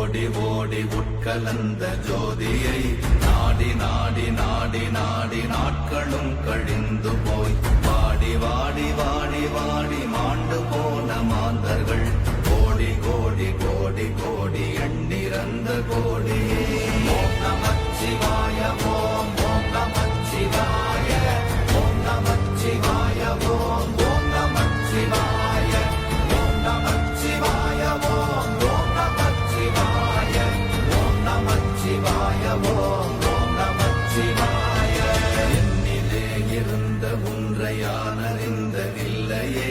ஓடி ஓடி உட்கலந்த ஜோதியை நாடி நாடி நாடி நாடி நாட்களும் கழிந்து போய் வாடி வாடி வாடி வாடி மாண்டு போன மாந்தர்கள் கோடி கோடி கோடி கோடி எண்ணிறந்த கோடியே ஓம் நமச்சிவாய ஓம் ஓம் நமச்சிவாய ஓம் நமச்சிவாய ஓம் ஓம் நமச்சிவாய ஓம் நமச்சிவாய ஓம் ஓம் நமச்சிவாய ஓம் நமச்சிவாய ஓம் ஓம் நமச்சிவாய என்னிலே இருந்த ஒன்றை யான் அறிந்ததில்லையே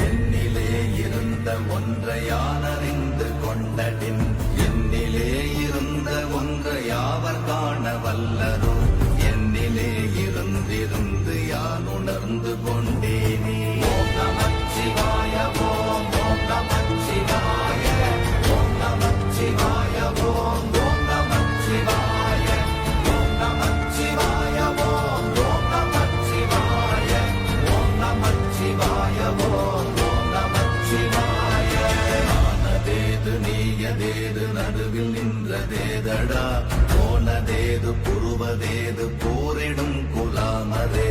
என்னிலே இருந்த ஒன்றை யான் அறிந்து கொண்டடின் என்னிலே இருந்த ஒன்றை யாவர் காண வல்லரோ என்னிலே இருந்திருந்து யான் உணர்ந்து கொண்டேனே ஓம் நமச்சிவாய ஓம் ஓம் நமச்சிவாய ஓம் நமச்சிவாய ஓம் ஓம் நமச்சிவாய ஓம் நமச்சிவாய ஓம் ஓம் நமச்சிவாய ஓம் நமச்சிவாய ஓம் ஓம் நமச்சிவாய ஆனதேது நீயதேது நடுவில் நின்றதேதடா போனதேது புருவதேது போரிடும் குலாமரே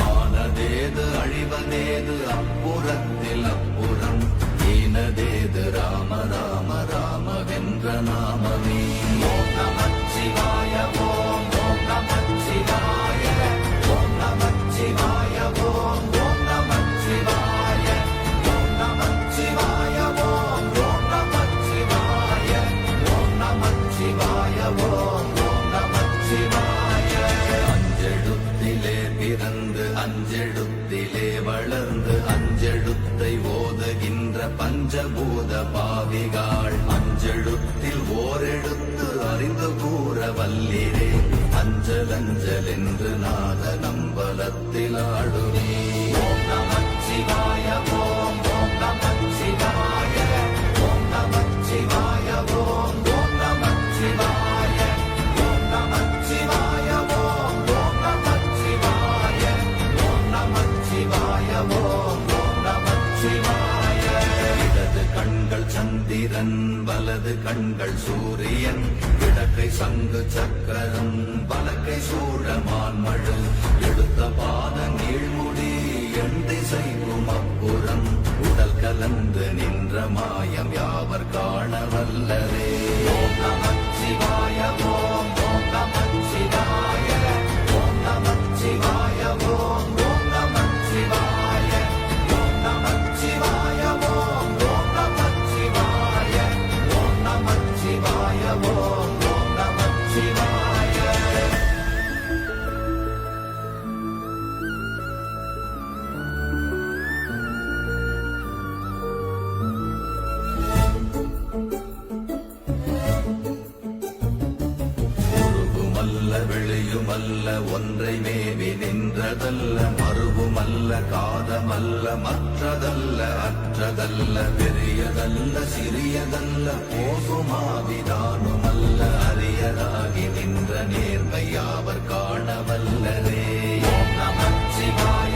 ஆனதேது அழிவதேது அப்புறத்தில் அப்புறம் ஈனதேது ராம ராம ராமவென்ற நாமமே ஓம் நமச்சிவாய ஓம் ஓம் நமச்சிவாய ஓம் நமச்சிவாய ஓம் ஓம் நமச்சிவாய ஓம் நமச்சிவாய ஓம் ஓம் நமச்சிவாய ஓம் நமச்சிவாய ஓம் ஓம் நமச்சிவாய அஞ்செழுத்திலே பிறந்து அஞ்செழுத்திலே வளர்ந்து அஞ்செழுத்தை ஓதுகின்ற பஞ்சபூத பாவிகாள் அஞ்செழுத்தில் ஓரெழுத்து அறிந்து கூற வல்லிரே அஞ்சல் அஞ்சல் என்று நாத நம்பலத்தில் ஆடுமே ஓம் நமச்சிவாய ஓம் ஓம் நமச்சிவாய ஓம் நமச்சிவாய ஓம் ஓம் நமச்சிவாய ஓம் நமச்சிவாய ஓம் ஓம் நமச்சிவாய ஓம் நமச்சிவாய ஓம் ஓம் நமச்சிவாய இடது கண்கள் சந்திரன் வலது கண்கள் சூரியன் இடக்கை சங்கு சக்கரம் வலக்கை சூழமான் மழு எடுத்த பாத நீழ்முடி எண் திசைக்கும் அப்புறம் உடல் கலந்து நின்ற மாயம் யாவர் காண வல்லரே ஓம் நமச்சிவாய ஓம் ஓம் நமச்சிவாய ஓம் நமச்சிவாய ஓம் ஓம் நமச்சிவாய ஓம் நமச்சிவாய ஓம் ஓம் நமச்சிவாய ஓம் நமச்சிவாய ஓம் ஓம் நமச்சிவாய உருவுமல்ல வெளியுமல்ல ஒன்றை மேவி நின்றதல்ல மறுவுமல்ல காதமல்ல மற்றதல்ல அற்றதல்ல பெரியதல்ல சிறியதல்ல போகுமாவிதானுமல்ல அரியராகி நின்ற நேர்மை யாவர் காணவல்லரே ஓம் நமச்சிவாய